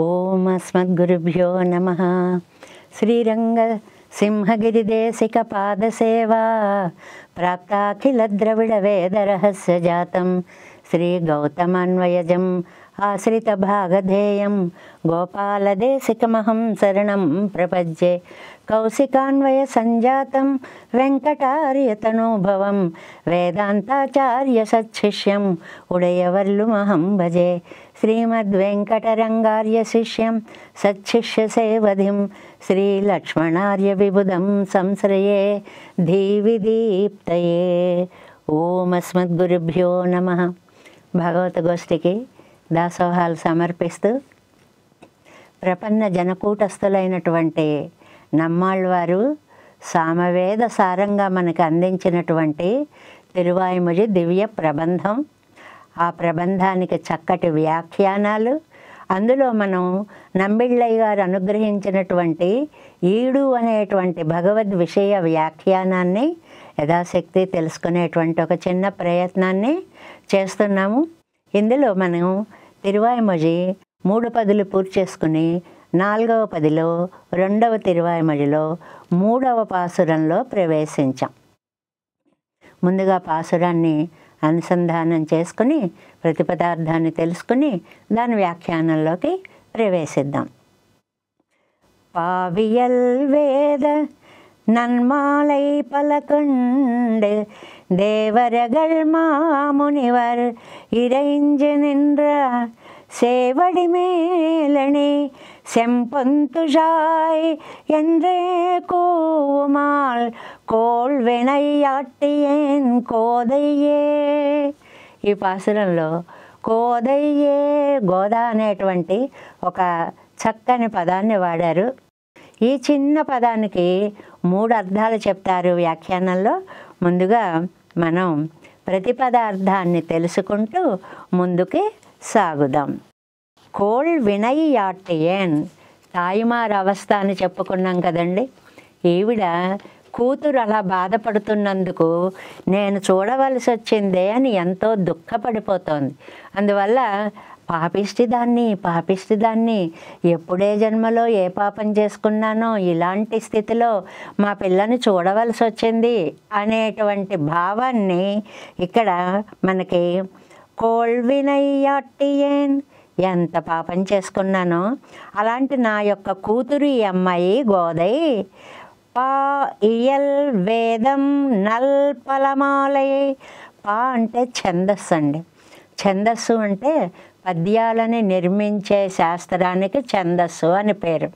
ఓం అస్మద్గురుభ్యో నమః. శ్రీరంగ సింహగిరిదేశిక పాదసేవా ప్రాప్తాఖిల ద్రవిడ వేద రహస్య జాతం శ్రీ గౌతమాన్వయజం ఆశ్రిత భాగధేయం గోపాలదేశికమహం శరణం ప్రపద్యే. కౌశికాన్వయ సంజాతం వెంకటార్యతనూభవం వేదాంతాచార్య సచ్చిష్యం ఉడయవర్లుమహం భజే. శ్రీమద్వెంకటరంగార్య శిష్యం సచ్చిష్య సేవధిం శ్రీలక్ష్మణార్య విబుధం సంశ్రయే ధీవిదీప్తయే. ఓం అస్మద్గురుభ్యో నమః. భాగవత గోష్ఠికి దాసోహాలు సమర్పిస్తూ ప్రపన్న జనకూటస్థులైనటువంటి నమ్మాళ్ళవారు సామవేద సారంగా మనకు అందించినటువంటి తిరువాయిమొഴി దివ్య ప్రబంధం, ఆ ప్రబంధానికి చక్కటి వ్యాఖ్యానాలు, అందులో మనం నంబిళ్ళయ్య గారు అనుగ్రహించినటువంటి ఈడు అనేటువంటి భగవద్ విషయ వ్యాఖ్యానాన్ని యథాశక్తి తెలుసుకునేటువంటి ఒక చిన్న ప్రయత్నాన్ని చేస్తున్నాము. ఇందులో మనం తిరువాయిమొഴి 3 పదులు పూర్తి చేసుకుని 4వ పదిలో 2వ తిరువాయిమొഴിలో 3వ పాసురంలో ప్రవేశించాం. ముందుగా పాసురాన్ని అనుసంధానం చేసుకుని ప్రతిపదార్థాన్ని తెలుసుకుని దాని వ్యాఖ్యానంలోకి ప్రవేశిద్దాం. పావియల్ వేద நன்மாலை பல கண்டு தேவரகள் மாமுனிவர் இறைஞ்சு நின்ற சேவடி மேலணி செம்பொந்துஷாய் என்றே கூவுமாள் கோள் వినయ్యాటియేన్ కోదయ్యే. ఈ పాసురంలో కోదయ్యే, గోదా అనేటువంటి ఒక చక్కని పదాన్ని వాడారు. ఈ చిన్న పదానికి 3 అర్థాలు చెప్తారు వ్యాఖ్యానంలో. ముందుగా మనం ప్రతిపదార్థాన్ని తెలుసుకుంటూ ముందుకి సాగుదాం. కోళ్ వినయ్యాటియేన్, తాయిమారు అవస్థ అని చెప్పుకున్నాం కదండి. ఈవిడ కూతురు అలా బాధపడుతున్నందుకు నేను చూడవలసి వచ్చిందే అని ఎంతో దుఃఖపడిపోతోంది. అందువల్ల పాపిష్టిదాన్ని ఎప్పుడే జన్మలో ఏ పాపం చేసుకున్నానో ఇలాంటి స్థితిలో మా పిల్లని చూడవలసి వచ్చింది అనేటువంటి భావాన్ని ఇక్కడ మనకి కోళ్ వినయ్యాటియేన్, ఎంత పాపం చేసుకున్నానో అలాంటి నా యొక్క కూతురు ఈ అమ్మాయి గోదై. పా ఇయల్ వేదం నల్ పలమాలై. పా అంటే ఛందస్సు అండి. ఛందస్సు అంటే పద్యాలని నిర్మించే శాస్త్రానికి ఛందస్సు అని పేరు.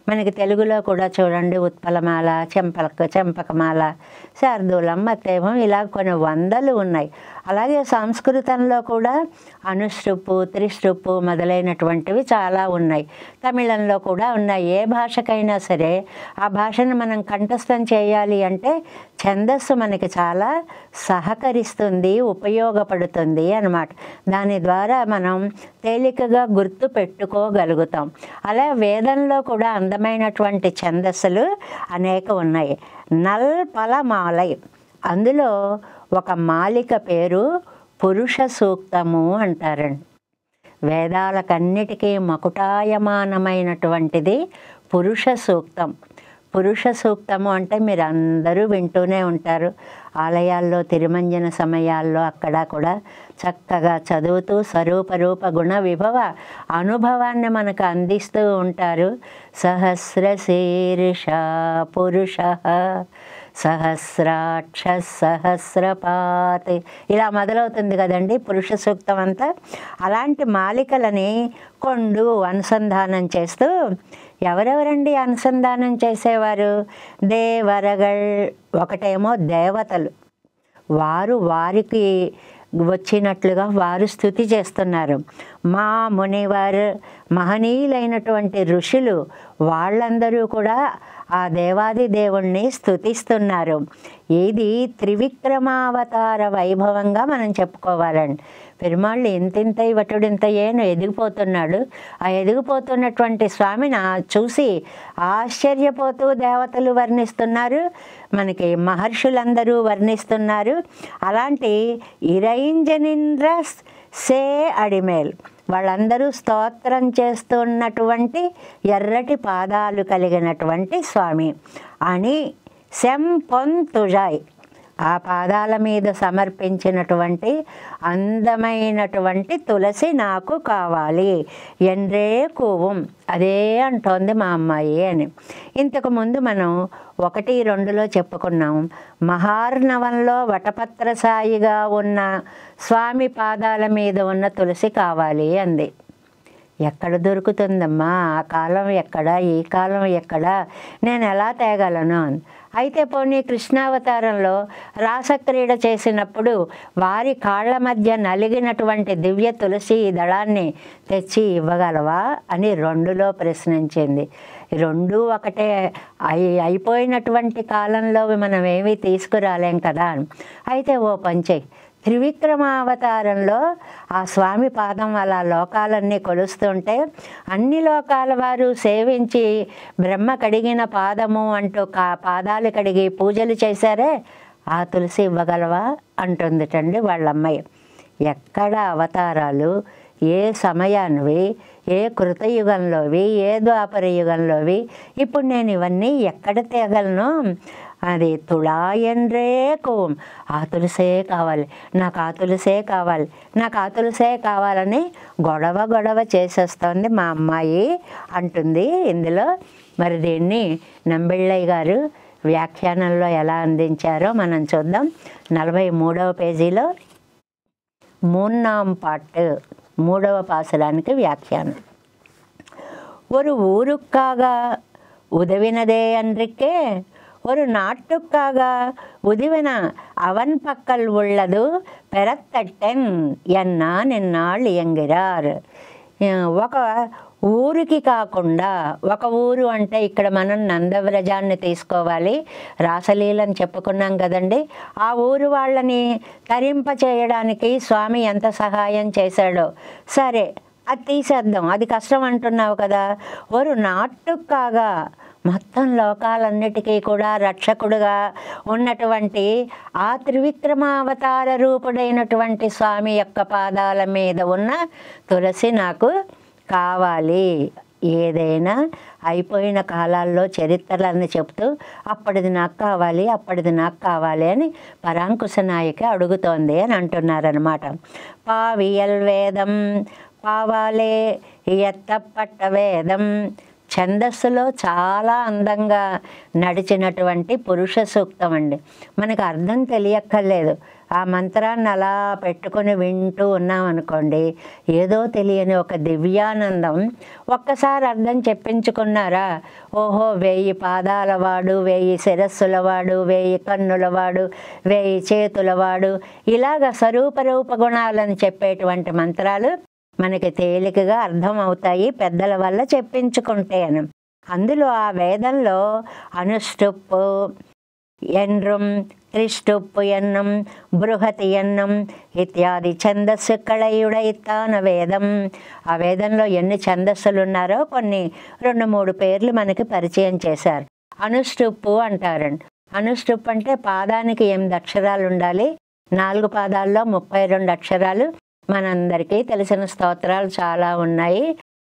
మనకి తెలుగులో కూడా చూడండి, ఉత్పలమాల, చెంపకమాల, శార్దూలం, మత్తేమం, ఇలా కొన్ని 100 ఉన్నాయి. అలాగే సంస్కృతంలో కూడా అనుశ్రుపు, త్రిశ్రుపు మొదలైనటువంటివి చాలా ఉన్నాయి. తమిళంలో కూడా ఉన్నాయి. ఏ భాషకైనా సరే ఆ భాషను మనం కంఠస్థం చేయాలి అంటే ఛందస్సు మనకి చాలా సహకరిస్తుంది, ఉపయోగపడుతుంది అన్నమాట. దాని ద్వారా మనం తేలికగా గుర్తు పెట్టుకోగలుగుతాం. అలా వేదంలో కూడా అందమైనటువంటి ఛందస్సులు అనేక ఉన్నాయి. నల్ పలమాలై, అందులో ఒక మాలిక పేరు పురుష సూక్తము అంటారండి. వేదాలకన్నిటికీ మకుటాయమానమైనటువంటిది పురుష సూక్తం. పురుష సూక్తము అంటే మీరు అందరూ వింటూనే ఉంటారు. ఆలయాల్లో తిరుమంజన సమయాల్లో అక్కడ కూడా చక్కగా చదువుతూ స్వరూపరూప గుణ విభవ అనుభవాన్ని మనకు అందిస్తూ ఉంటారు. సహస్రశీర్ష పురుష సహస్రాక్ష సహస్రపాత్, ఇలా మొదలవుతుంది కదండి పురుష సూక్తం అంతా. అలాంటి మాలికలని కొండు అనుసంధానం చేస్తూ, ఎవరెవరండి అనుసంధానం చేసేవారు? దేవరగల్, ఒకటేమో దేవతలు, వారికి వచ్చినట్లుగా వారు స్తుతి చేస్తున్నారు. మా మునివర్, మహనీయులైనటువంటి ఋషులు, వాళ్ళందరూ కూడా ఆ దేవాది దేవుణ్ణి స్తుతిస్తున్నారు. ఇది త్రివిక్రమావతార వైభవంగా మనం చెప్పుకోవాలండి. పెరుమాళ్ళు ఇంతింత వటుడింత ఏను ఎదిగిపోతున్నాడు. ఆ ఎదిగిపోతున్నటువంటి స్వామిని చూసి ఆశ్చర్యపోతూ దేవతలు వర్ణిస్తున్నారు, మనకి మహర్షులందరూ వర్ణిస్తున్నారు. అలాంటి ఇరైంజనింద్ర సే అడిమేల్, వాళ్ళందరూ స్తోత్రం చేస్తున్నటువంటి ఎర్రటి పాదాలు కలిగినటువంటి స్వామి అని సెంపొంతుజాయ్, ఆ పాదాల మీద సమర్పించినటువంటి అందమైనటువంటి తులసి నాకు కావాలి. ఎండ్రే కూవం, అదే అంటోంది మా అమ్మాయి అని. ఇంతకుముందు మనం 1-2లో చెప్పుకున్నాం. మహార్ణవంలో వటపత్ర సాయిగా ఉన్న స్వామి పాదాల మీద ఉన్న తులసి కావాలి అంది. ఎక్కడ దొరుకుతుందమ్మా, ఆ కాలం ఎక్కడ, ఈ కాలం ఎక్కడ, నేను ఎలా తేగలను? అయితే పోనీ కృష్ణావతారంలో రాసక్రీడ చేసినప్పుడు వారి కాళ్ళ మధ్య నలిగినటువంటి దివ్య తులసి దళాన్ని తెచ్చి ఇవ్వగలవా అని 2లో ప్రశ్నించింది. 2 ఒకటే అయిపోయినటువంటి కాలంలో మనం ఏమీ తీసుకురాలేం కదా. అయితే ఓ పంచే, త్రివిక్రమావతారంలో ఆ స్వామి పాదం అలా లోకాలన్నీ కొలుస్తుంటే అన్ని లోకాల వారు సేవించి బ్రహ్మ కడిగిన పాదము అంటూ పాదాలు కడిగి పూజలు చేశారే, ఆ తులసి ఇవ్వగలవా అంటుందిటండి వాళ్ళమ్మాయి. ఎక్కడ అవతారాలు, ఏ సమయానివి, ఏ కృతయుగంలోవి, ఏ ద్వాపర యుగంలోవి, ఇప్పుడు నేను ఇవన్నీ ఎక్కడ తేగలను? అది తుళాయండ్రేకు, ఆ తులసే కావాలి, నాకు ఆ తులసే కావాలి, నాకు ఆ తులసే కావాలని గొడవ చేసేస్తోంది మా అమ్మాయి అంటుంది ఇందులో. మరి దీన్ని నంబిళ్ళయ్య గారు వ్యాఖ్యానంలో ఎలా అందించారో మనం చూద్దాం. 43వ పేజీలో 3ஆம் பாட்டு 3వ பாசுరానికి వ్యాఖ్యానం. ஒரு ஊருக்காக உதவினதே அன்றிக்கே ஒரு நாட்டுக்காக உதவின அவன் பக்கல் உள்ளது பெறத்தட்டன் ఎన్నా నిన్నాళ్ళు ఎంగిరార్. ఒక ఊరికి కాకుండా, ఒక ఊరు అంటే ఇక్కడ మనం నందవ్రజాన్ని తీసుకోవాలి, రాసలీలని చెప్పుకున్నాం కదండి. ఆ ఊరు వాళ్ళని తరింప చేయడానికి స్వామి ఎంత సహాయం చేశాడో. సరే అది తీసేద్దాం, అది కష్టం అంటున్నావు కదా. ఒక నాటుకాగా మొత్తం లోకాలన్నిటికీ కూడా రక్షకుడుగా ఉన్నటువంటి ఆ త్రివిక్రమావతార రూపుడైనటువంటి స్వామి యొక్క పాదాల మీద ఉన్న తులసి నాకు కావాలి. ఏదైనా అయిపోయిన కాలాల్లో చరిత్రలన్నీ చెప్తూ అప్పటిది నాకు కావాలి, అప్పటిది నాకు కావాలి అని పరాంకుశ నాయకి అడుగుతోంది అని అంటున్నారనమాట. పావియల్ వేదం పావాలే ఎత్తపట్ట వేదం. ఛందస్సులో చాలా అందంగా నడిచినటువంటి పురుష సూక్తం అండి. మనకు అర్థం తెలియక్కర్లేదు, ఆ మంత్రాన్ని అలా పెట్టుకొని వింటూ ఉన్నామనుకోండి, ఏదో తెలియని ఒక దివ్యానందం. ఒక్కసారి అర్థం చెప్పించుకున్నారా, ఓహో 1000 పాదాలవాడు, 1000 శిరస్సులవాడు, 1000 కన్నులవాడు, 1000 చేతులవాడు, ఇలాగ స్వరూపరూప గుణాలను చెప్పేటువంటి మంత్రాలు మనకి తేలికగా అర్థం అవుతాయి పెద్దల వల్ల చెప్పించుకుంటే అని. అందులో ఆ వేదంలో అనుష్టుప్పు ఎన్రం, త్రిష్టుప్పు ఎన్నం, బృహతి ఎన్నం ఇత్యాది ఛందస్సు కళయుడైతాన వేదం. ఆ వేదంలో ఎన్ని ఛందస్సులు ఉన్నారో కొన్ని 2-3 పేర్లు మనకి పరిచయం చేశారు. అనుష్టుప్పు అంటారండి. అనుష్టుప్పు అంటే పాదానికి 8 అక్షరాలు ఉండాలి. 4 పాదాల్లో 32 అక్షరాలు. మనందరికీ తెలిసిన స్తోత్రాలు చాలా ఉన్నాయి.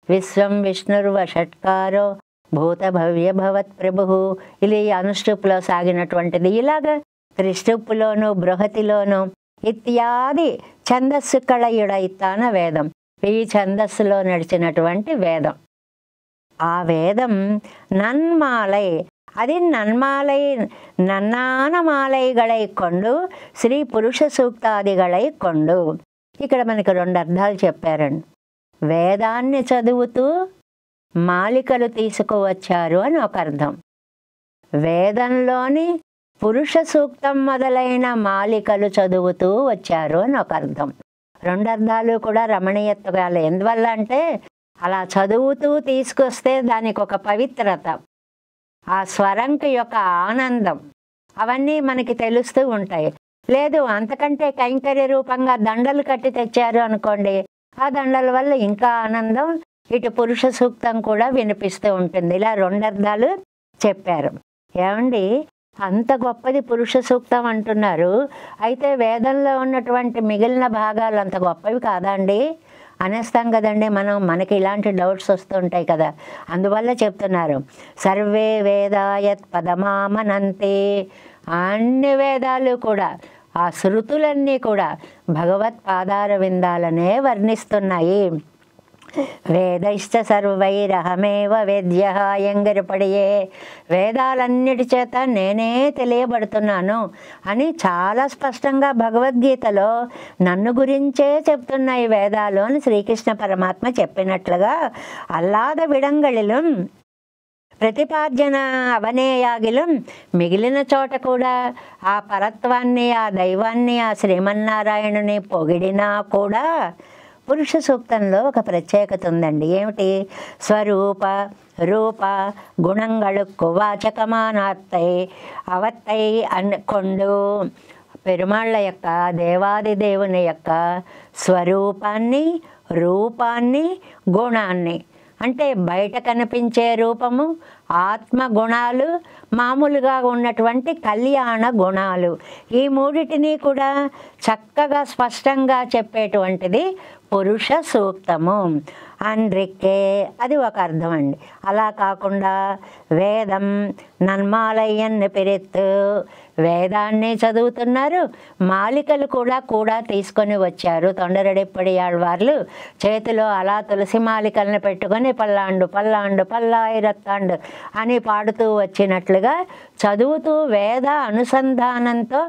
విశ్వం విష్ణుర్వ షట్కారో భూత భవ్య భవత్ ప్రభు, ఇది అనుష్టుప్పులో సాగినటువంటిది. ఇలాగ త్రిష్టుప్పులోను బృహతిలోను ఇత్యాది ఛందస్సు కళయుడైతాన వేదం, ఈ ఛందస్సులో నడిచినటువంటి వేదం. ఆ వేదం నన్మాలై, అది నన్మాలై నన్నాన మాలైగళై కొండు శ్రీ పురుష సూక్తాదిగళై కొండు. ఇక్కడ మనకి 2 అర్థాలు చెప్పారండి. వేదాన్ని చదువుతూ మాలికలు తీసుకువచ్చారు అని ఒక అర్థం, వేదంలోని పురుష సూక్తం మొదలైన మాలికలు చదువుతూ వచ్చారు అని ఒక అర్థం. 2 అర్థాలు కూడా రమణీయత్వాలు. ఎందువల్ల అంటే అలా చదువుతూ తీసుకొస్తే దానికి ఒక పవిత్రత, ఆ స్వరంకి యొక్క ఆనందం, అవన్నీ మనకి తెలుస్తూ ఉంటాయి. లేదు అంతకంటే కైంకర్య రూపంగా దండలు కట్టి తెచ్చారు అనుకోండి, ఆ దండల వల్ల ఇంకా ఆనందం, ఇటు పురుష సూక్తం కూడా వినిపిస్తూ ఉంటుంది. ఇలా 2 అర్థాలు చెప్పారు. ఏమండి, అంత గొప్పది పురుష సూక్తం అంటున్నారు, అయితే వేదంలో ఉన్నటువంటి మిగిలిన భాగాలు అంత గొప్పవి కాదా అండి అనేస్తాం కదండి మనం, మనకి ఇలాంటి డౌట్స్ వస్తుంటాయి కదా, అందువల్ల చెప్తున్నారు. సర్వే వేదాయత్ పదమామనంతే, అన్ని వేదాలు కూడా, ఆ శృతులన్నీ కూడా భగవత్ పాదార విందాలనే వర్ణిస్తున్నాయి. వేదైశ్చ సర్వైరహమేవ వేద్య ఎంగరపడియే, వేదాలన్నిటి చేత నేనే తెలియబడుతున్నాను అని చాలా స్పష్టంగా భగవద్గీతలో నన్ను గురించే చెప్తున్నాయి వేదాలు అని శ్రీకృష్ణ పరమాత్మ చెప్పినట్లుగా, అల్లాద విడంగళిலும் ప్రతిపాద్యన అవనేయాగిలం, మిగిలిన చోట కూడా ఆ పరత్వాన్ని, ఆ దైవాన్ని, ఆ శ్రీమన్నారాయణుని పొగిడినా కూడా పురుష సూక్తంలో ఒక ప్రత్యేకత ఉందండి. ఏమిటి? స్వరూప రూప గుణంగళుక్కు వాచకమానాత్తై అవత్తై కొండు, పెరుమాళ్ళ యొక్క, దేవాది దేవుని యొక్క స్వరూపాన్ని, రూపాన్ని, గుణాన్ని, అంటే బయట కనిపించే రూపము, ఆత్మ గుణాలు, మామూలుగా ఉన్నటువంటి కళ్యాణ గుణాలు, ఈ మూడిటిని కూడా చక్కగా స్పష్టంగా చెప్పేటువంటిది పురుష సూక్తము. అండ్రిక్కే అది ఒక అర్థం అండి. అలా కాకుండా వేదం నన్మాలయ్యన్ని పిరెత్తు, వేదాన్ని చదువుతున్నారు, మాలికలు కూడా తీసుకొని వచ్చారు. తొండరడిప్పడి ఆళ్వార్లు చేతిలో అలా తులసి మాలికలను పెట్టుకొని పల్లాండు పల్లాండు పల్లాయిరత్తాండు అని పాడుతూ వచ్చినట్లుగా చదువుతూ వేద అనుసంధానంతో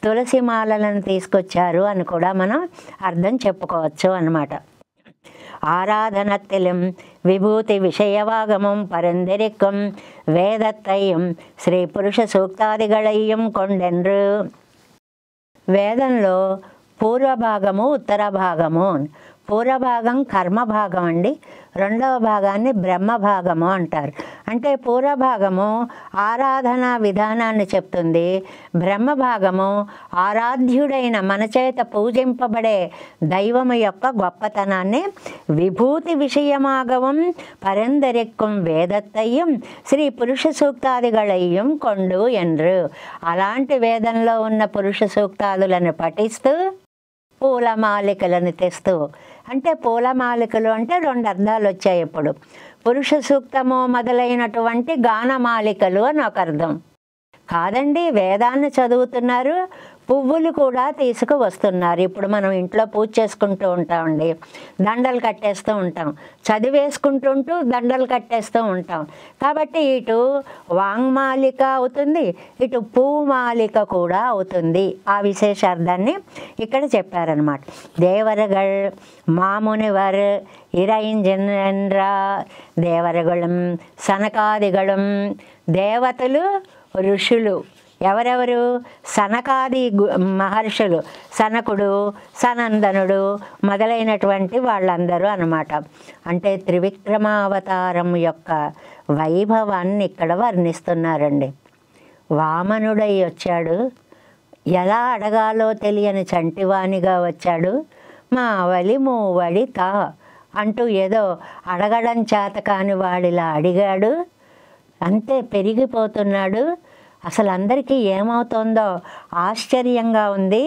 తులసి మాలలను తీసుకొచ్చారు అని కూడా మనం అర్థం చెప్పుకోవచ్చు అన్నమాట. ஆராதனத்திலும் விபூதி விஷயவாகமும் பரந்தெரிக்கும் வேதத்தையும் శ్రీ పురుష సూక్తాదిగళయ్యం కొండెన్రు. వేదంలో పూర్వభాగము, ఉత్తర భాగము. పూర్వభాగం కర్మభాగం అండి, రెండవ భాగాన్ని బ్రహ్మభాగము అంటారు. అంటే పూర్వభాగము ఆరాధనా విధానాన్ని చెప్తుంది, బ్రహ్మభాగము ఆరాధ్యుడైన మన చేత పూజింపబడే దైవము యొక్క గొప్పతనాన్ని, విభూతి విషయమాగవం పరందరెక్కుం వేదత్తయ్యం శ్రీ పురుష సూక్తాదిగళయ్యం కొండు ఎన్రు. అలాంటి వేదంలో ఉన్న పురుష సూక్తాదులను పఠిస్తూ పూలమాలికలను తెస్తూ, అంటే పూలమాలికలు అంటే రెండు అర్థాలు వచ్చాయి ఇప్పుడు. పురుష సూక్తము మొదలైనటువంటి గానమాలికలు అని ఒక అర్థం కాదండి. వేదాన్ని చదువుతున్నారు, పువ్వులు కూడా తీసుకు వస్తున్నారు. ఇప్పుడు మనం ఇంట్లో పూజ చేసుకుంటూ ఉంటామండి, దండలు కట్టేస్తూ ఉంటాం, చదివేసుకుంటుంటూ దండలు కట్టేస్తూ ఉంటాం. కాబట్టి ఇటు వాంగ్మాలిక అవుతుంది, ఇటు పూమాలిక కూడా అవుతుంది. ఆ విశేషార్థాన్ని ఇక్కడ చెప్పారనమాట. దేవరగళ్ మామునివర్ ఇరైంజన్రా, దేవరగళం సనకాదిగళం, దేవతలు ఋషులు ఎవరెవరు? సనకాది మహర్షులు, సనకుడు, సనందనుడు మొదలైనటువంటి వాళ్ళందరూ అన్నమాట. అంటే త్రివిక్రమావతారం యొక్క వైభవాన్ని ఇక్కడ వర్ణిస్తున్నారండి. వామనుడై వచ్చాడు, ఎలా అడగాలో తెలియని చంటివానిగా వచ్చాడు. మా వలి మూవడి తా అంటూ ఏదో అడగడం చేత కాని వాడిలా అడిగాడు, అంతే పెరిగిపోతున్నాడు. అసలు అందరికీ ఏమవుతుందో ఆశ్చర్యంగా ఉంది.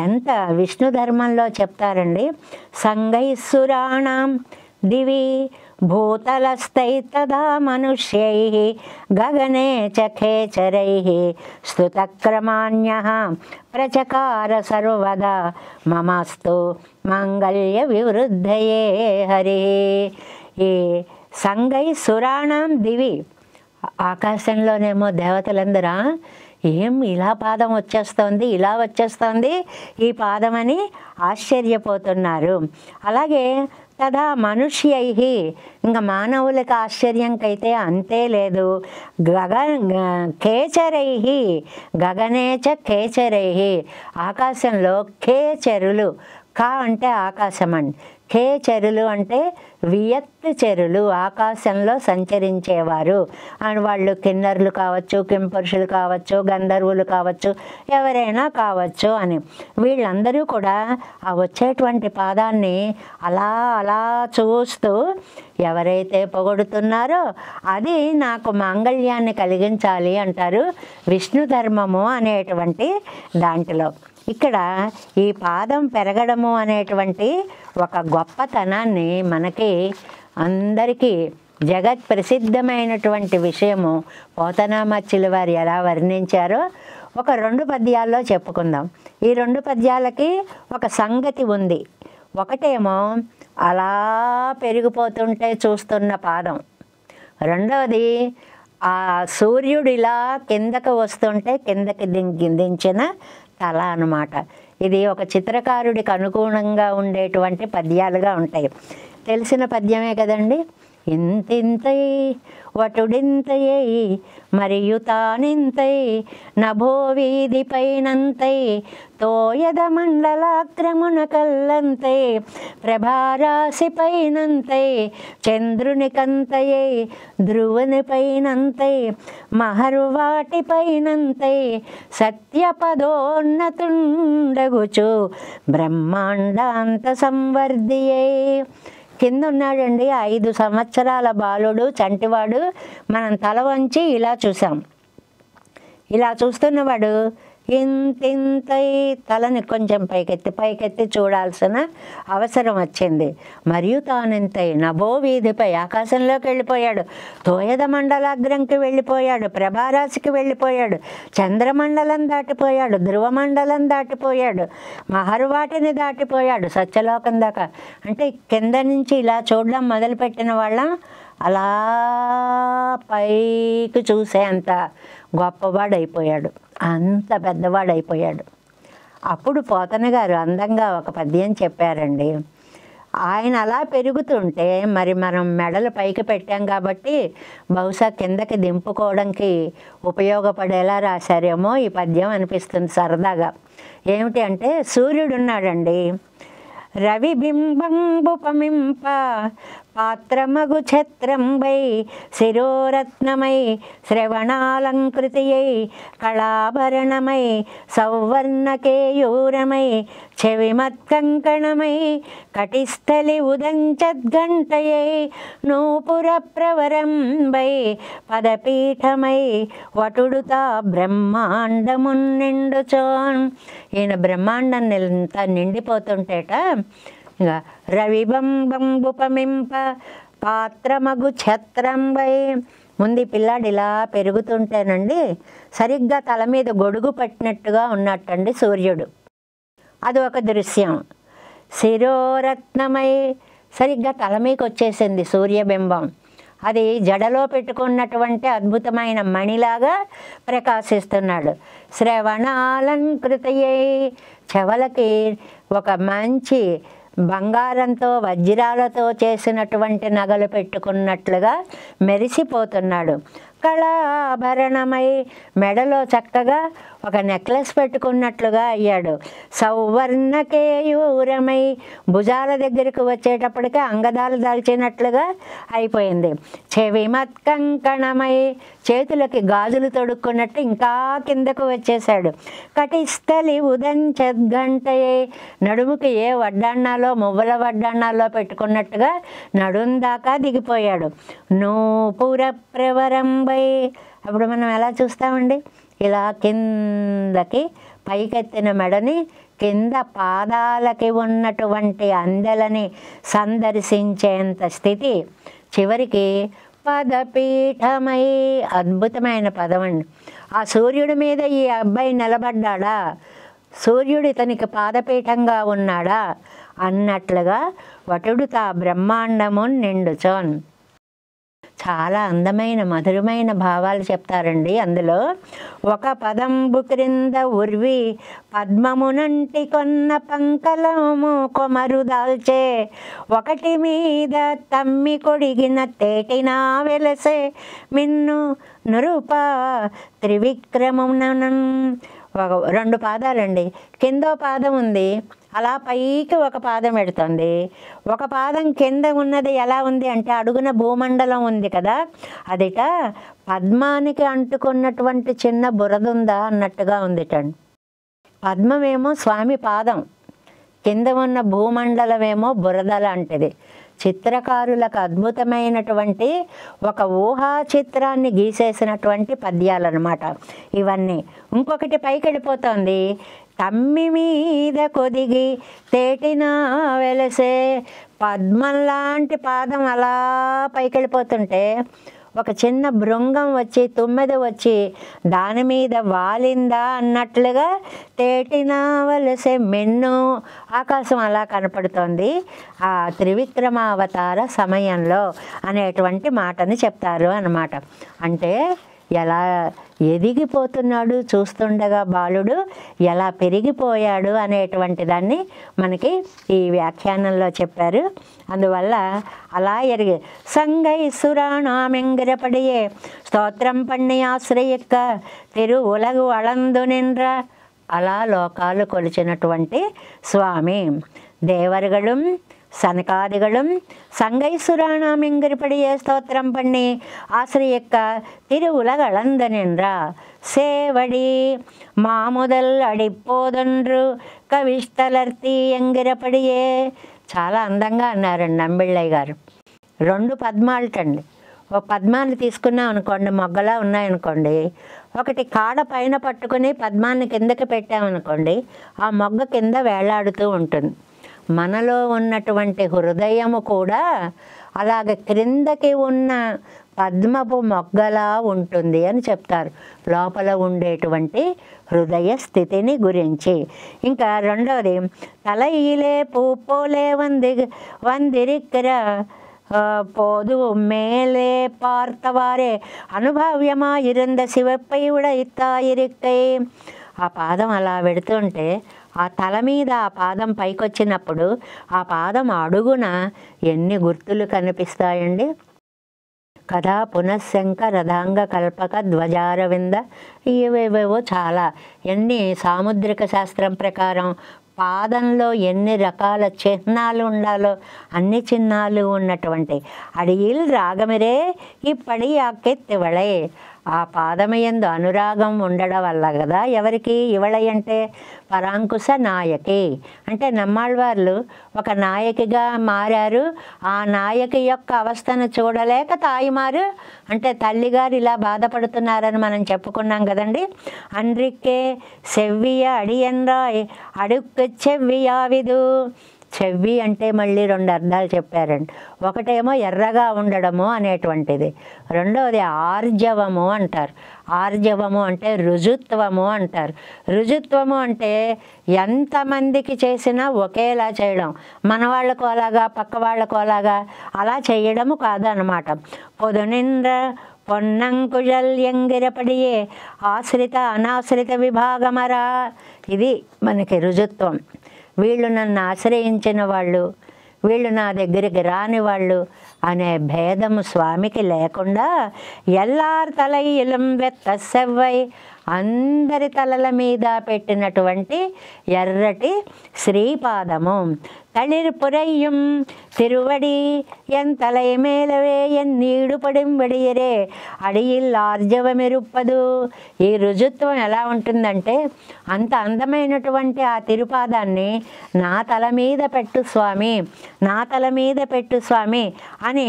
ఎంత విష్ణు ధర్మంలో చెప్తారండి. సంగైస్సురాణం దివి భూతలస్థై తదా మనుష్యై గగనే చఖేచరై స్తుతక్రమాణ్యః ప్రచకార సర్వదా మమస్తు మంగళ్య వివృద్ధయే హరి. ఈ సంగై సురాణం దివి, ఆకాశంలోనేమో దేవతలందరూ ఏం ఇలా పాదం వచ్చేస్తోంది, ఇలా వచ్చేస్తోంది ఈ పాదం అని ఆశ్చర్యపోతున్నారు. అలాగే తదా మనుష్యై, ఇంకా మానవులకు ఆశ్చర్యంకైతే అంతే లేదు. కేచరై గగనేచ కేచరై, ఆకాశంలో కేచరులు, కా అంటే ఆకాశం అండి, కేచరులు అంటే వియత్తు చెరులు, ఆకాశంలో సంచరించేవారు అని. వాళ్ళు కిన్నరులు కావచ్చు, కింపురుషులు కావచ్చు, గంధర్వులు కావచ్చు, ఎవరైనా కావచ్చు అని. వీళ్ళందరూ కూడా ఆ వచ్చేటువంటి పాదాన్ని అలా అలా చూస్తూ ఎవరైతే పొగడుతున్నారో అది నాకు మాంగళ్యాన్ని కలిగించాలి అంటారు విష్ణు ధర్మము అనేటువంటి దాంట్లో. ఇక్కడ ఈ పాదం పెరగడము అనేటువంటి ఒక గొప్పతనాన్ని మనకి అందరికీ జగత్ ప్రసిద్ధమైనటువంటి విషయము పోతనామాచ్యుల వారు ఎలా వర్ణించారో ఒక 2 పద్యాల్లో చెప్పుకుందాం. ఈ 2 పద్యాలకి ఒక సంగతి ఉంది. ఒకటేమో అలా పెరిగిపోతుంటే చూస్తున్న పాదం, రెండవది ఆ సూర్యుడు ఇలా కిందకు వస్తుంటే కిందకి దించిన తల అన్నమాట. ఇది ఒక చిత్రకారుడికి అనుగుణంగా ఉండేటువంటి పద్యాలుగా ఉంటాయి. తెలిసిన పద్యమే కదండి. ఇంతింతై వటుడింతయై మరియు తానింతై నభో వీధి పైనంతై తోయద మండలాగ్రమున కల్లంతై ప్రభారాశి పైనంతై చంద్రుని కంతయై ధ్రువుని పైనంతై మహర్వాటి పైనంతై సత్యపదోన్నతుండగుచు బ్రహ్మాండాంత సంవర్ధియై. కింద ఉన్నాడండి 5 సంవత్సరాల బాలుడు, చంటివాడు. మనం తల వంచి ఇలా చూసాం. ఇలా చూస్తున్నవాడు ఇంతింతై తలని కొంచెం పైకెత్తి చూడాల్సిన అవసరం వచ్చింది. మరియు తానింతై నభో వీధిపై ఆకాశంలోకి వెళ్ళిపోయాడు, తోయద మండలాగ్రంకి వెళ్ళిపోయాడు, ప్రభారాశికి వెళ్ళిపోయాడు, చంద్రమండలం దాటిపోయాడు, ధ్రువమండలం దాటిపోయాడు, మహర్వాటిని దాటిపోయాడు, సత్యలోకం దాకా. అంటే కింద నుంచి ఇలా చూడడం మొదలుపెట్టిన వాళ్ళం అలా పైకి చూసే అంత గొప్పవాడైపోయాడు, అంత పెద్దవాడైపోయాడు. అప్పుడు పోతన గారు అందంగా ఒక పద్యం చెప్పారండి. ఆయన అలా పెరుగుతుంటే మరి మనం మెడలు పైకి పెట్టాం కాబట్టి బహుశా కిందకి దింపుకోవడానికి ఉపయోగపడేలా రాశారేమో ఈ పద్యం అనిపిస్తుంది సరదాగా. ఏమిటి అంటే సూర్యుడు ఉన్నాడండి. రవిబింబంబుపమింప పాత్రమగు ఛత్రంబై శిరోరత్నమై శ్రవణాలంకృతియై కళాభరణమై సౌవర్ణకేయూరమై చెవిమత్కంకణమై కటిస్థలి ఉదంచద్ఘంటయై నూపుర ప్రవరంబై పదపీఠమై వటుడుతా బ్రహ్మాండమున్నిండుచోన్. ఈయన బ్రహ్మాండం నిండిపోతుంటేట ఇంకా రవిబంబంబుపమింప పాత్రమగు ఛత్రంబై. ముందు పిల్లాడు ఇలా పెరుగుతుంటేనండి సరిగ్గా తల మీద గొడుగు పట్టినట్టుగా ఉన్నట్టండి సూర్యుడు. అది ఒక దృశ్యం. శిరోరత్నమై సరిగ్గా తల మీదకి వచ్చేసింది సూర్యబింబం. అది జడలో పెట్టుకున్నటువంటి అద్భుతమైన మణిలాగా ప్రకాశిస్తున్నాడు. శ్రవణాలంకృతయై చెవులకి ఒక మంచి బంగారంతో వజ్రాలతో చేసినటువంటి నగలు పెట్టుకున్నట్లుగా మెరిసిపోతున్నాడు. కళాభరణమై మెడలో చక్కగా ఒక నెక్లెస్ పెట్టుకున్నట్లుగా అయ్యాడు. సౌవర్ణకేయూరమై భుజాల దగ్గరకు వచ్చేటప్పటికే అంగదాలు దాల్చినట్లుగా అయిపోయింది. చెవిమత్కంకణమై చేతులకి గాజులు తొడుక్కున్నట్టు ఇంకా కిందకు వచ్చేసాడు. కటిస్థలి ఉదంచద్ఘంటయై నడుముకి ఏ వడ్డాన్నాలో మువ్వల వడ్డాన్నాలో పెట్టుకున్నట్టుగా నడుం దాకా దిగిపోయాడు. నూపుర ప్రవరంబై అప్పుడు మనం ఎలా చూస్తామండి, ఇలా కిందకి పైకెత్తిన మెడని కింద పాదాలకి ఉన్నటువంటి అందెలని సందర్శించేంత స్థితి. చివరికి పదపీఠమై అద్భుతమైన పదం అండి. ఆ సూర్యుడి మీద ఈ అబ్బాయి నిలబడ్డాడా, సూర్యుడు ఇతనికి పాదపీఠంగా ఉన్నాడా అన్నట్లుగా వటుడుతా బ్రహ్మాండము నిండుచోన్. చాలా అందమైన మధురమైన భావాలు చెప్తారండి అందులో. ఒక పదంబు క్రింద ఉర్వి పద్మమునంటి కొన్న పంకలము కొమరు దాల్చే ఒకటి మీద తమ్మి కొడిగిన తేటినా వెలసే మిన్ను నురుప త్రివిక్రమునన్. 2 పాదాలండి. కిందో పాదం ఉంది, అలా పైకి ఒక పాదం పెడుతుంది. ఒక పాదం కింద ఉన్నది ఎలా ఉంది అంటే అడుగున భూమండలం ఉంది కదా, అదిట పద్మానికి అంటుకున్నటువంటి చిన్న బురదుందా అన్నట్టుగా ఉందిటండి. పద్మమేమో స్వామి పాదం, కింద ఉన్న భూమండలమేమో బురద లాంటిది. చిత్రకారులకు అద్భుతమైనటువంటి ఒక ఊహా చిత్రాన్ని గీసేసినటువంటి పద్యాలన్నమాట ఇవన్నీ. ఇంకొకటి పైకి వెళ్ళిపోతుంది, తమ్మి మీద కొదిగి తేటిన వెలసే. పద్మం లాంటి పాదం అలా పైకి వెళ్ళిపోతుంటే ఒక చిన్న భృంగం వచ్చి తుమ్మెద వచ్చి దాని మీద వాలిందా అన్నట్లుగా తేటిన వలసే మెన్ను ఆకాశం అలా కనపడుతోంది ఆ త్రివిక్రమావతార సమయంలో అనేటువంటి మాటని చెప్తారు అన్నమాట. అంటే ఎలా ఎదిగిపోతున్నాడు చూస్తుండగా బాలుడు, ఎలా పెరిగిపోయాడు అనేటువంటి దాన్ని మనకి ఈ వ్యాఖ్యానంలో చెప్పారు. అందువల్ల అలా ఎరిగి సంగైసురాణామెంగిరపడియే స్తోత్రం పణ్ణి ఆశ్రయిక్క తిరు ఉలగు అళందు నిండ్ర. అలా లోకాలు కొలిచినటువంటి స్వామి దేవరుగళం சனகாதிகளும் சங்கை சுராணாமிங்கிருப்படியே ஸ்தோத்திரம் பண்ணி ஆசிரியக்க திரு உலகளந்த நின்றா சேவடி மாமுதல் అడిపోదొండ్రు కవిష్టలర్తి ఎంగిరపడియే. చాలా అందంగా అన్నారండి నంబిళ్ళయ్య గారు. 2 పద్మాలటండి. ఒక పద్మాన్ని తీసుకున్నాం అనుకోండి, మొగ్గలా ఉన్నాయనుకోండి, ఒకటి కాడ పైన పట్టుకుని పద్మాన్ని కిందకి పెట్టామనుకోండి, ఆ మొగ్గ కింద వేలాడుతూ ఉంటుంది. మనలో ఉన్నటువంటి హృదయము కూడా అలాగ క్రిందకి ఉన్న పద్మపు మొగ్గలా ఉంటుంది అని చెప్తారు, లోపల ఉండేటువంటి హృదయ స్థితిని గురించి. ఇంకా రెండవది తల ఈలే పూపోలే వందిరిక్కర போது மேலே பார்த்தவாறே అనుభవ్యమా ఇరుంద శివపై ఉడయిత్తాయిరిక్కై. ఆ పాదం అలా పెడుతుంటే ఆ తల మీద ఆ పాదం పైకొచ్చినప్పుడు ఆ పాదం అడుగున ఎన్ని గుర్తులు కనిపిస్తాయండి కదా. పునఃశంక రథాంగ కల్పక ధ్వజారవింద ఇవేవేవో చాలా, ఎన్ని సాముద్రిక శాస్త్రం ప్రకారం పాదంలో ఎన్ని రకాల చిహ్నాలు ఉండాలో అన్ని చిహ్నాలు ఉన్నటువంటి అడిగిల్ రాగమిరే ఇప్పటి ఆకెత్తివళే. ఆ పాదమయందు అనురాగం ఉండడం వల్ల కదా ఎవరికి ఇవళై అంటే పరాంకుశ నాయకి అంటే నమ్మాళ్ళవార్లు ఒక నాయకిగా మారారు. ఆ నాయకి యొక్క అవస్థను చూడలేక తాయిమారు అంటే తల్లిగారు ఇలా బాధపడుతున్నారని మనం చెప్పుకున్నాం కదండి. అండ్రిక్కే చెవ్వియ అడియన్రాయ్ అడుక్కు చెవ్వియావిదు. చెవ్వి అంటే మళ్ళీ 2 అర్థాలు చెప్పారండి. ఒకటేమో ఎర్రగా ఉండడము అనేటువంటిది, రెండవది ఆర్జవము అంటారు. ఆర్జవము అంటే రుజుత్వము అంటారు. రుజుత్వము అంటే ఎంతమందికి చేసినా ఒకేలా చేయడం, మన వాళ్ళకు అలాగా పక్క వాళ్ళకు అలాగా అలా చేయడము కాదనమాట. పొదునింద్ర పొన్నంకుజల్ ఎంగిరపడియే ఆశ్రిత అనాశ్రిత విభాగమరా. ఇది మనకి రుజుత్వం. వీళ్ళు నన్ను ఆశ్రయించిన వాళ్ళు, వీళ్ళు నా దగ్గరికి రాని వాళ్ళు అనే భేదము స్వామికి లేకుండా ఎల్లార్ తలయిలం వెత్త సెవ్వై అందరి తలల మీద పెట్టినటువంటి ఎర్రటి శ్రీపాదము. తళిర్ పురయ్యం తిరువడి ఎన్ తలై మేలవే ఎన్ నీడు పడింబడియరే అడియిల్ ఆర్జవమిరుప్పదు. ఈ రుజుత్వం ఎలా ఉంటుందంటే అంత అందమైనటువంటి ఆ తిరుపాదాన్ని నా తల మీద పెట్టు స్వామి, నా తల మీద పెట్టు స్వామి అని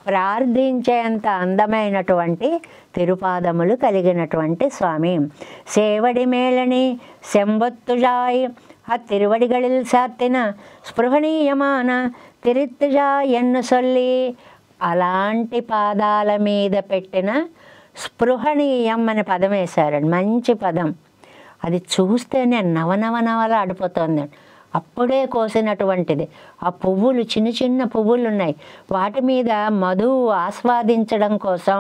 ప్రార్థించేంత అందమైనటువంటి తిరుపాదములు కలిగినటువంటి స్వామి. సేవడి మేళని செம்பொத்துழாய் அத்திருவடிகளில் சாத்தின స్పృహణీయమాన తిరుత్తుజా ఎన్ను సొల్లి. అలాంటి పాదాల మీద పెట్టిన స్పృహణీయం అనే పదం వేశారండి, మంచి పదం. అది చూస్తేనే నవనవనవల ఆడిపోతుంది. అప్పుడే కోసినటువంటిది. ఆ పువ్వులు చిన్న చిన్న పువ్వులు ఉన్నాయి, వాటి మీద మధువు ఆస్వాదించడం కోసం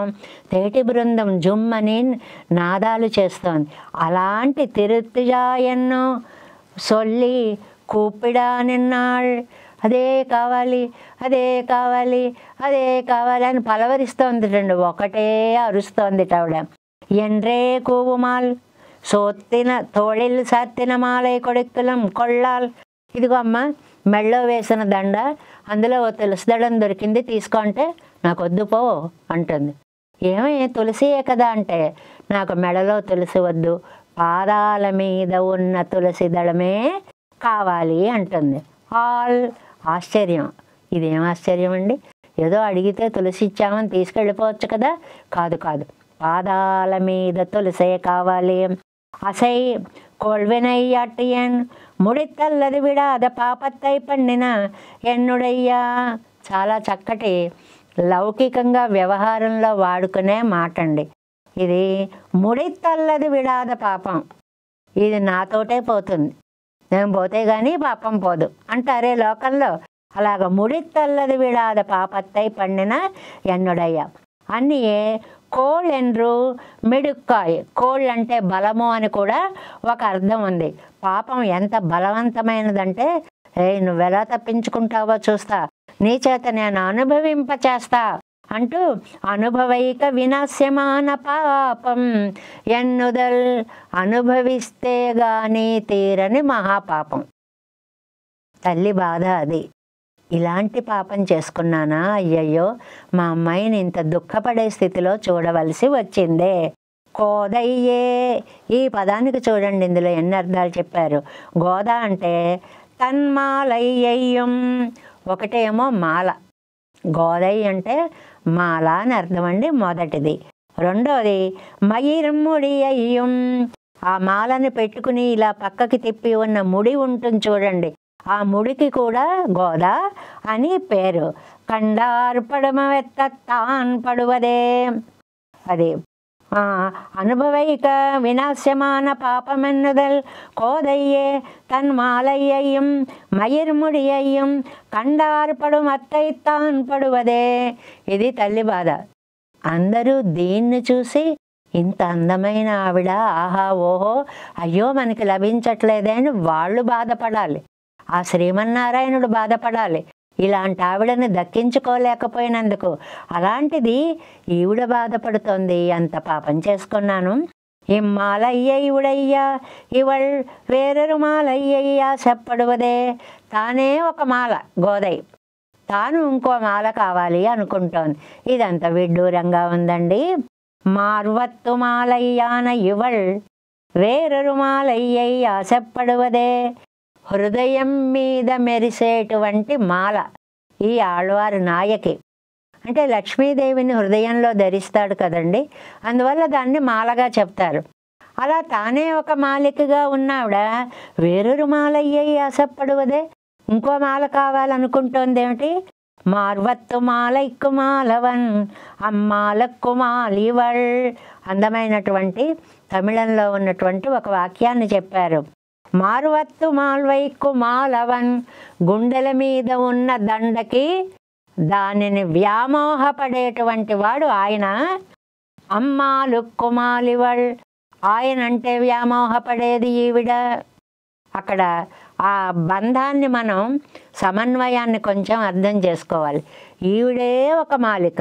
తేటి బృందం జుమ్మని నాదాలు చేస్తోంది. అలాంటి తిరుత్తుజాయన్ను సొల్లి కూపిడా నిన్నాళ్. అదే కావాలి, అదే కావాలి, అదే కావాలి అని పలవరిస్తోంది. ఒకటే అరుస్తోంది ఆవిడ. ఎండ్రే కూవుమాల్ సోత్తిన తోళిల్ సాత్తిన మాలై కొడుకులం కొళ్ళాల్. ఇదిగో అమ్మ మెళ్ళో వేసిన దండ, అందులో ఓ తులసి దళం దొరికింది, తీసుకుంటే నాకు వద్దు పో అంటుంది. ఏమే తులసియే కదా అంటే నాకు మెడలో తులసి వద్దు, పాదాల మీద ఉన్న తులసి దళమే కావాలి అంటుంది. ఆల్ ఆశ్చర్యం. ఇదేం ఆశ్చర్యం అండి, ఏదో అడిగితే తులసి ఇచ్చామని తీసుకెళ్ళిపోవచ్చు కదా. కాదు కాదు, పాదాల మీద తులసే కావాలి. అసై கோள்வினையாட்டியன் ముడితల్లది విడాద పాపత్తై పండిన ఎన్నుడయ్యా. చాలా చక్కటి లౌకికంగా వ్యవహారంలో వాడుకునే మాట అండి ఇది. ముడితల్లది విడాద పాపం, ఇది నాతోటే పోతుంది, నేను పోతే కానీ పాపం పోదు అంటారే లోకంలో. అలాగ ముడితల్లది విడాద పాపత్తై పండిన ఎన్నుడయ్యా. అన్నియే కోళ్ళు ఎన్రు మిడుక్కాయ్. కోళ్ళు అంటే బలము అని కూడా ఒక అర్థం ఉంది. పాపం ఎంత బలవంతమైనదంటే, నువ్వెలా తప్పించుకుంటావో చూస్తా, నీ చేత నేను అనుభవింపచేస్తా అంటూ అనుభవైక వినాశ్యమాన పాపం ఎన్నుదల్, అనుభవిస్తే గాని తీరని మహాపాపం. తల్లి బాధ అది. ఇలాంటి పాపం చేసుకున్నానా, అయ్యయ్యో మా అమ్మాయిని ఇంత దుఃఖపడే స్థితిలో చూడవలసి వచ్చిందే. కోదయ్యే, ఈ పదానికి చూడండి ఇందులో ఎన్ని అర్థాలు చెప్పారు. గోద అంటే తన్మాలయ్యయ్యం, ఒకటేమో మాల. గోదయ్య అంటే మాల అని అర్థం అండి మొదటిది. రెండోది మయిర్ముడి అయ్యం, ఆ మాలని పెట్టుకుని ఇలా పక్కకి తిప్పి ఉన్న ముడి ఉంటుంది చూడండి, ఆ ముడికి కూడా గోద అని పేరు. కండార్పడమవెత్తాన్ పడువదే, అది అనుభవైక వినాశ్యమాన పాపమెన్నుదల్ కోదయ్యే తన్మాలయ్యయ్యం మయిర్ముడియ్యం కండార్పడు మత్తైత్తాన్ పడువదే. ఇది తల్లి బాధ. అందరూ దీన్ని చూసి ఇంత అందమైన ఆవిడ, ఆహా ఓహో అయ్యో మనకి లభించట్లేదే అని వాళ్ళు బాధపడాలి, ఆ శ్రీమన్నారాయణుడు బాధపడాలి ఇలాంటి ఆవిడని దక్కించుకోలేకపోయినందుకు. అలాంటిది ఈవిడ బాధపడుతోంది, అంత పాపం చేసుకున్నాను. ఇమ్మాలయ్యయ్యుడయ్యా ఇవళ్ వేరొరు మాలయ్యయ్యా చెప్పడువదే. తానే ఒక మాల గోదై, తాను ఇంకో మాల కావాలి అనుకుంటోంది. ఇదంతా విడ్డూరంగా ఉందండి. మార్వత్తు మాలయ్యాన ఇవళ్ వేరొరు మాలయ్యయ్యా చెప్పడువదే. హృదయం మీద మెరిసేటువంటి మాల ఈ ఆళ్వారు నాయకి. అంటే లక్ష్మీదేవిని హృదయంలో ధరిస్తాడు కదండి, అందువల్ల దాన్ని మాలగా చెప్తారు. అలా తానే ఒక మాలికగా ఉన్నావిడ వేరొరు మాలయ్యయ్య ఆశపడువదే, ఇంకో మాల కావాలనుకుంటోంది ఏమిటి. మార్వత్తు మాలైక్కు మాలవన్ అమ్మాలక్కు మాలివళ్. అందమైనటువంటి తమిళంలో ఉన్నటువంటి ఒక వాక్యాన్ని చెప్పారు. మారువత్తు మాల్వైక్కు మాలవన్, గుండెల మీద ఉన్న దండకి దానిని వ్యామోహపడేటువంటి వాడు ఆయన. అమ్మాలుక్కు మాలివళ్, ఆయన అంటే వ్యామోహపడేది ఈవిడ. అక్కడ ఆ బంధాన్ని మనం సమన్వయాన్ని కొంచెం అర్థం చేసుకోవాలి. ఈవిడే ఒక మాలిక,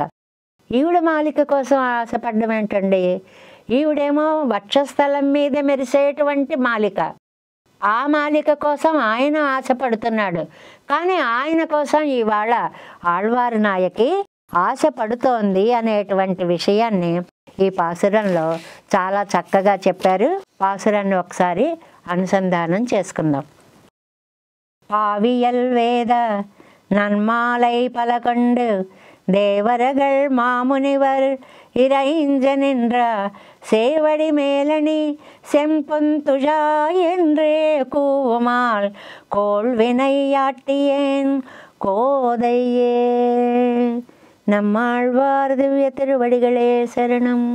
ఈవిడ మాలిక కోసం ఆశపడ్డం ఏంటండి. ఈవిడేమో వక్షస్థలం మీద మెరిసేటువంటి మాలిక, ఆ మాలిక కోసం ఆయన ఆశపడుతున్నాడు. కానీ ఆయన కోసం ఇవాళ ఆళ్వారు నాయకి ఆశపడుతోంది అనేటువంటి విషయాన్ని ఈ పాసురంలో చాలా చక్కగా చెప్పారు. పాసురాన్ని ఒకసారి అనుసంధానం చేసుకుందాం. பாவியல் வேத நன்மாலை பலகொண்டு தேவர்கள் மாமுனிவர் இறைஞ்ச நின்ற சேவடி மேலணி செம்பொந்துழா என்றே கூவுமால் கோள்வினையாட்டியேன் கோதையே. நம்மாழ்வார் திவ்ய திருவடிகளே சரணம்.